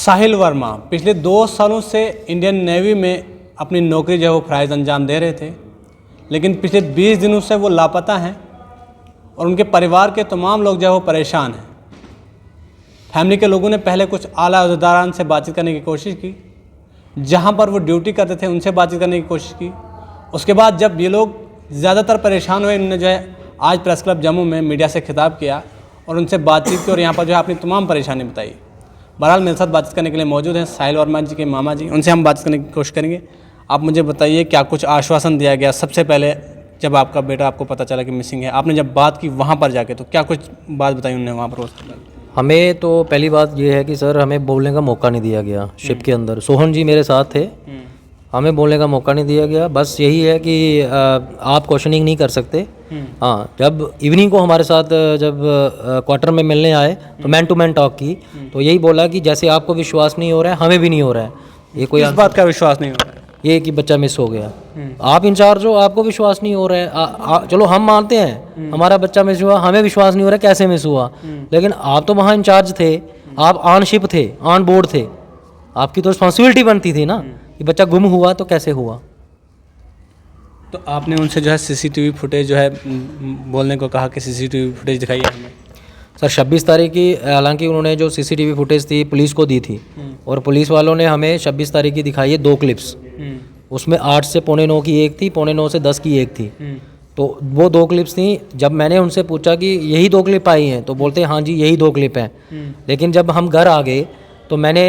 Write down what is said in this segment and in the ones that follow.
साहिल वर्मा पिछले 2 सालों से इंडियन नेवी में अपनी नौकरी जो है वो फ़राइज़ अंजाम दे रहे थे, लेकिन पिछले 20 दिनों से वो लापता हैं और उनके परिवार के तमाम लोग जो है वो परेशान हैं। फैमिली के लोगों ने पहले कुछ आला अहदेदारान से बातचीत करने की कोशिश की, जहां पर वो ड्यूटी करते थे उनसे बातचीत करने की कोशिश की। उसके बाद जब ये लोग ज़्यादातर परेशान हुए, इन्होंने जो है आज प्रेस क्लब जम्मू में मीडिया से खिताब किया और उनसे बातचीत की और यहाँ पर जो है अपनी तमाम परेशानी बताई। बहरहाल मेरे साथ बातचीत करने के लिए मौजूद हैं साहिल वर्मा जी के मामा जी, उनसे हम बातचीत करने की कोशिश करेंगे। आप मुझे बताइए क्या कुछ आश्वासन दिया गया सबसे पहले जब आपका बेटा आपको पता चला कि मिसिंग है? आपने जब बात की वहाँ पर जाके तो क्या कुछ बात बताई उन्होंने वहाँ पर? हमें तो पहली बात ये है कि सर हमें बोलने का मौका नहीं दिया गया शिप के अंदर। सोहन जी मेरे साथ थे, हमें बोलने का मौका नहीं दिया गया। बस यही है कि आप क्वेश्चनिंग नहीं कर सकते। हाँ, जब इवनिंग को हमारे साथ जब क्वार्टर में मिलने आए तो मैन टू मैन टॉक की, तो यही बोला कि जैसे आपको विश्वास नहीं हो रहा है हमें भी नहीं हो रहा है। ये कोई इस बात का विश्वास नहीं हो रहा है? ये कि बच्चा मिस हो गया। आप इंचार्ज हो, आपको विश्वास नहीं हो रहा है। चलो हम मानते हैं हमारा बच्चा मिस हुआ, हमें विश्वास नहीं हो रहा है कैसे मिस हुआ, लेकिन आप तो वहाँ इंचार्ज थे, आप ऑन शिप थे, ऑन बोर्ड थे, आपकी तो रिस्पॉन्सिबिलिटी बनती थी ना कि बच्चा गुम हुआ तो कैसे हुआ। तो आपने उनसे जो है सीसीटीवी फुटेज जो है बोलने को कहा कि सीसीटीवी फुटेज दिखाइए हमें। सर 26 तारीख की, हालांकि उन्होंने जो सीसीटीवी फुटेज थी पुलिस को दी थी और पुलिस वालों ने हमें 26 तारीख की दिखाई है 2 क्लिप्स। उसमें 8 से 8:45 की एक थी, 8:45 से 10 की एक थी। तो वो 2 क्लिप्स थी। जब मैंने उनसे पूछा कि यही 2 क्लिप आई हैं तो बोलते हैं हाँ जी यही 2 क्लिप हैं। लेकिन जब हम घर आ गए तो मैंने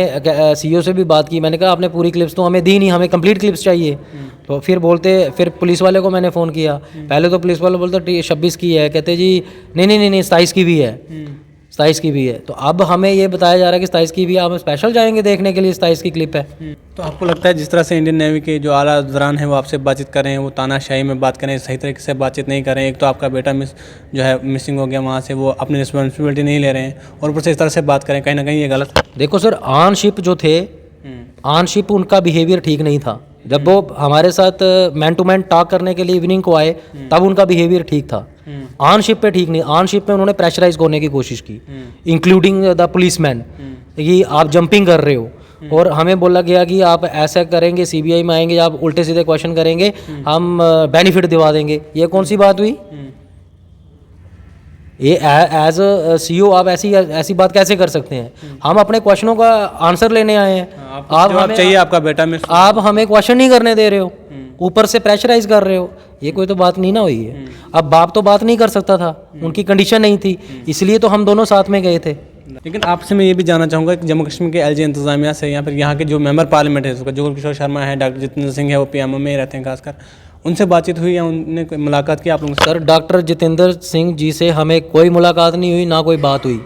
सीईओ से भी बात की, मैंने कहा आपने पूरी क्लिप्स तो हमें दी नहीं, हमें कंप्लीट क्लिप्स चाहिए। तो फिर पुलिस वाले को मैंने फ़ोन किया। पहले तो पुलिस वाले बोलते 26 की है, कहते जी नहीं 27 की भी है, 27 की भी है। तो अब हमें ये बताया जा रहा है कि 27 की भी है, हम स्पेशल जाएंगे देखने के लिए 27 की क्लिप है। तो आपको लगता है जिस तरह से इंडियन नेवी के जो आला अफसरान हैं वो आपसे बातचीत कर रहे हैं, वो तानाशाही में बात करें, सही तरीके से बातचीत नहीं कर रहे हैं? एक तो आपका बेटा मिसिंग हो गया, वहाँ से वो अपनी रिस्पॉन्सिबिलिटी नहीं ले रहे हैं और ऊपर से इस तरह से बात करें, कहीं ना कहीं ये गलत है। देखो सर, ऑन शिप जो थे, ऑन शिप उनका बिहेवियर ठीक नहीं था। जब वो हमारे साथ मैन टू मैन टॉक करने के लिए इवनिंग को आए तब उनका बिहेवियर ठीक था। ऑन शिप पे ठीक नहीं। ऑन शिप पे उन्होंने प्रेशराइज करने की कोशिश की, इंक्लूडिंग द पुलिसमैन, कि आप जंपिंग कर रहे हो। और हमें बोला गया कि आप ऐसा करेंगे सीबीआई में आएंगे, आप उल्टे सीधे क्वेश्चन करेंगे, हम बेनिफिट दिवा देंगे। ये कौन सी बात हुई? ये एज अ सीईओ आप ऐसी बात कैसे कर सकते हैं? हम अपने क्वेश्चनों का आंसर लेने आए हैं, आप हमें चाहिए आपका बेटा मिस, आप हमें क्वेश्चन नहीं करने दे रहे हो, ऊपर से प्रेशराइज कर रहे हो। ये कोई तो बात नहीं ना हुई है। अब बाप तो बात नहीं कर सकता था, उनकी कंडीशन नहीं थी, इसलिए तो हम दोनों साथ में गए थे। लेकिन आपसे मैं ये भी जानना चाहूँगा कि जम्मू कश्मीर के एलजी इंतजामिया से या फिर यहाँ के जो मेंबर पार्लियामेंट है, उसका जुगल किशोर शर्मा है, डॉक्टर जितेंद्र सिंह है, वो पीएमओ में ही रहते हैं खासकर, उनसे बातचीत हुई या उनने कोई मुलाकात की आप लोगों से? सर डॉक्टर जितेंद्र सिंह जी से हमें कोई मुलाकात नहीं हुई, ना कोई बात हुई।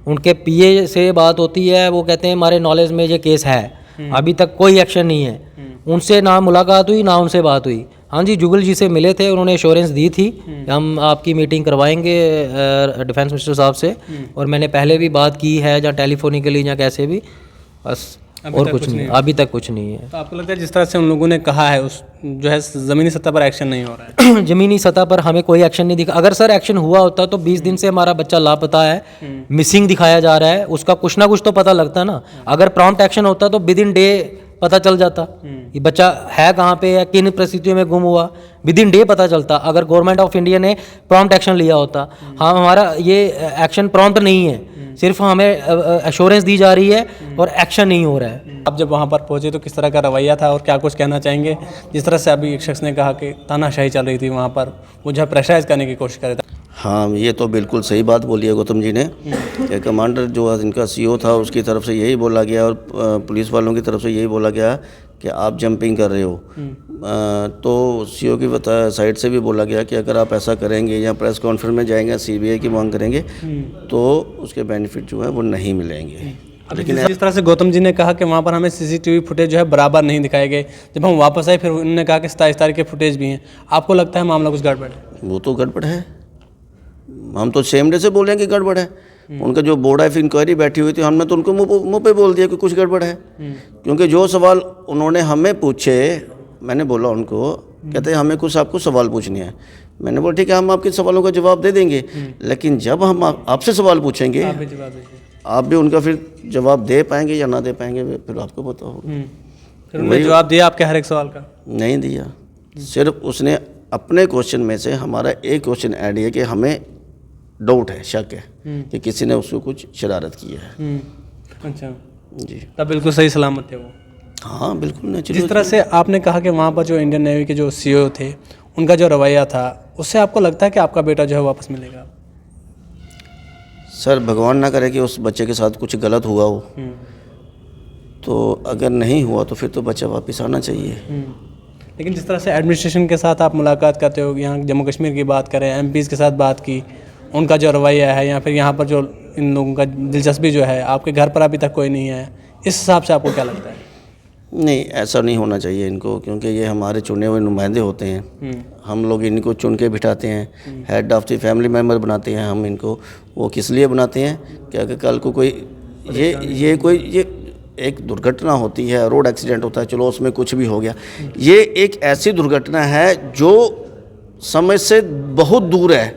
उनके पीए से बात होती है, वो कहते हैं हमारे नॉलेज में ये केस है, अभी तक कोई एक्शन नहीं है। उनसे ना मुलाकात हुई ना उनसे बात हुई। हाँ जी, जुगल जी से मिले थे, उन्होंने एश्योरेंस दी थी कि हम आपकी मीटिंग करवाएंगे डिफेंस मिनिस्टर साहब से, और मैंने पहले भी बात की है, या टेलीफोनिकली या कैसे भी, बस और कुछ नहीं, अभी तक कुछ नहीं है। तो आपको लगता है जिस तरह से उन लोगों ने कहा है उस जो है ज़मीनी सतह पर एक्शन नहीं हो रहा है? ज़मीनी सतह पर हमें कोई एक्शन नहीं दिखा। अगर सर एक्शन हुआ होता तो 20 दिन से हमारा बच्चा लापता है, मिसिंग दिखाया जा रहा है, उसका कुछ ना कुछ तो पता लगता ना। अगर प्रॉम्प्ट एक्शन होता तो विद इन डे पता चल जाता कि बच्चा है कहाँ पे है, किन परिस्थितियों में गुम हुआ, विद इन डे पता चलता अगर गवर्नमेंट ऑफ इंडिया ने प्रॉम्प्ट एक्शन लिया होता। हाँ, हमारा ये एक्शन प्रॉम्प्ट नहीं है, सिर्फ हमें एश्योरेंस दी जा रही है और एक्शन नहीं हो रहा है। आप जब वहाँ पर पहुँचे तो किस तरह का रवैया था और क्या कुछ कहना चाहेंगे? जिस तरह से अभी एक शख्स ने कहा कि तानाशाही चल रही थी वहाँ पर, वो जो है प्रेशराइज करने की कोशिश कर रहे थे। हाँ, ये तो बिल्कुल सही बात बोली है गौतम जी ने कि कमांडर जो इनका सीईओ था उसकी तरफ से यही बोला गया और पुलिस वालों की तरफ से यही बोला गया कि आप जंपिंग कर रहे हो। तो सीईओ की साइड से भी बोला गया कि अगर आप ऐसा करेंगे या प्रेस कॉन्फ्रेंस में जाएंगे, सीबीआई की मांग करेंगे तो उसके बेनिफिट जो है वो नहीं मिलेंगे। लेकिन जिस तरह से गौतम जी ने कहा कि वहाँ पर हमें सीसीटीवी फुटेज जो है बराबर नहीं दिखाए गए, जब हम वापस आए फिर उन्होंने कहा कि 27 तारीख के फुटेज भी हैं। आपको लगता है मामला कुछ गड़बड़ है? वो तो गड़बड़ है, हम तो सेम डे से बोल रहे हैं कि गड़बड़ है। उनका जो बोर्ड ऑफ इंक्वायरी बैठी हुई थी, हमने तो उनको मुंह पे बोल दिया कि कुछ गड़बड़ है। क्योंकि जो सवाल उन्होंने हमें पूछे, मैंने बोला उनको, कहते हैं हमें कुछ आपको सवाल पूछने हैं। मैंने बोला ठीक है, हम आपके सवालों का जवाब दे देंगे, लेकिन जब हम आपसे सवाल पूछेंगे, आप भी उनका फिर जवाब दे पाएंगे या ना दे पाएंगे फिर आपको पता होगा। फिर उन्होंने जवाब दिया आपके हर एक सवाल का? नहीं दिया, सिर्फ उसने अपने क्वेश्चन में से हमारा एक क्वेश्चन ऐड किया कि हमें डाउट है, शक है कि किसी ने उसको कुछ शरारत की है। अच्छा जी तब बिल्कुल सही सलामत थे वो? हाँ बिल्कुल नेचुरल। जिस तरह से आपने कहा कि वहाँ पर जो इंडियन नेवी के जो सीईओ थे उनका जो रवैया था, उससे आपको लगता है कि आपका बेटा जो है वापस मिलेगा? सर भगवान ना करे कि उस बच्चे के साथ कुछ गलत हुआ हो, तो अगर नहीं हुआ तो फिर तो बच्चा वापस आना चाहिए। लेकिन जिस तरह से एडमिनिस्ट्रेशन के साथ आप मुलाकात करते हो, यहाँ जम्मू कश्मीर की बात करें, एमपीज़ के साथ बात की, उनका जो रवैया है या फिर यहाँ पर जो इन लोगों का दिलचस्पी जो है, आपके घर पर अभी तक कोई नहीं है, इस हिसाब से आपको क्या लगता है? नहीं, ऐसा नहीं होना चाहिए इनको, क्योंकि ये हमारे चुने हुए नुमाइंदे होते हैं। हम लोग इनको चुन के बिठाते हैं, head of the family member बनाते हैं हम इनको। वो किस लिए बनाते हैं कि अगर कल को कोई ये एक दुर्घटना होती है, रोड एक्सीडेंट होता है, चलो उसमें कुछ भी हो गया, ये एक ऐसी दुर्घटना है जो समझ से बहुत दूर है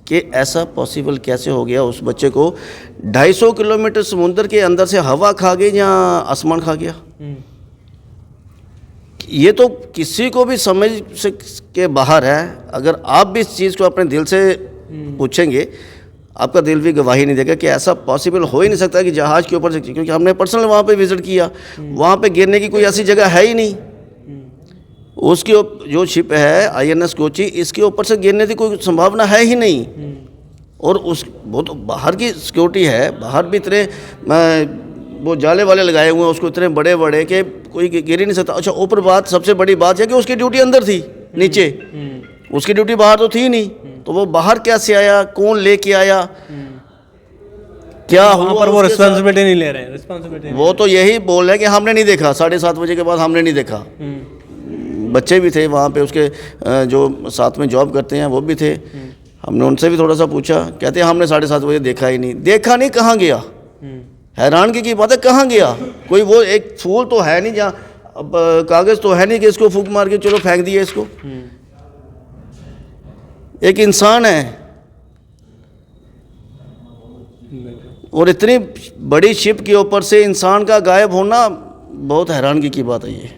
कि ऐसा पॉसिबल कैसे हो गया। उस बच्चे को 250 किलोमीटर समुंदर के अंदर से हवा खा गई या आसमान खा गया, ये तो किसी को भी समझ से के बाहर है। अगर आप भी इस चीज़ को अपने दिल से पूछेंगे, आपका दिल भी गवाही नहीं देगा कि ऐसा पॉसिबल हो ही नहीं सकता कि जहाज़ के ऊपर से, क्योंकि हमने पर्सनल वहाँ पे विज़िट किया, वहाँ पे गिरने की कोई ऐसी जगह है ही नहीं। उसकी जो शिप है INS कोची, इसके ऊपर से गिरने की कोई संभावना है ही नहीं। और वो तो बाहर की सिक्योरिटी है, बाहर भी इतने वो जाले वाले लगाए हुए हैं उसको, इतने बड़े बड़े कि कोई गिर ही नहीं सकता। अच्छा, ऊपर बात सबसे बड़ी बात है कि उसकी ड्यूटी अंदर थी, नीचे उसकी ड्यूटी बाहर तो थी नहीं, तो वो बाहर कैसे आया, कौन लेके आया, क्या हुआ? पर वो रिस्पॉन्सिबिलिटी नहीं ले रहे हैं, रिस्पॉन्सिबिलिटी वो तो यही बोल रहे हैं कि हमने नहीं देखा, 7:30 बजे के बाद हमने नहीं देखा। बच्चे भी थे वहाँ पे, उसके जो साथ में जॉब करते हैं वो भी थे। हमने उनसे भी थोड़ा सा पूछा, कहते हैं हमने 7:30 बजे देखा ही नहीं। देखा नहीं, कहाँ गया? हैरानगी की बात है, कहाँ गया? कोई वो एक फूल तो है नहीं जहाँ, अब कागज़ तो है नहीं कि इसको फूंक मार के चलो फेंक दिए इसको। एक इंसान है, और इतनी बड़ी शिप के ऊपर से इंसान का गायब होना बहुत हैरानगी की बात है ये।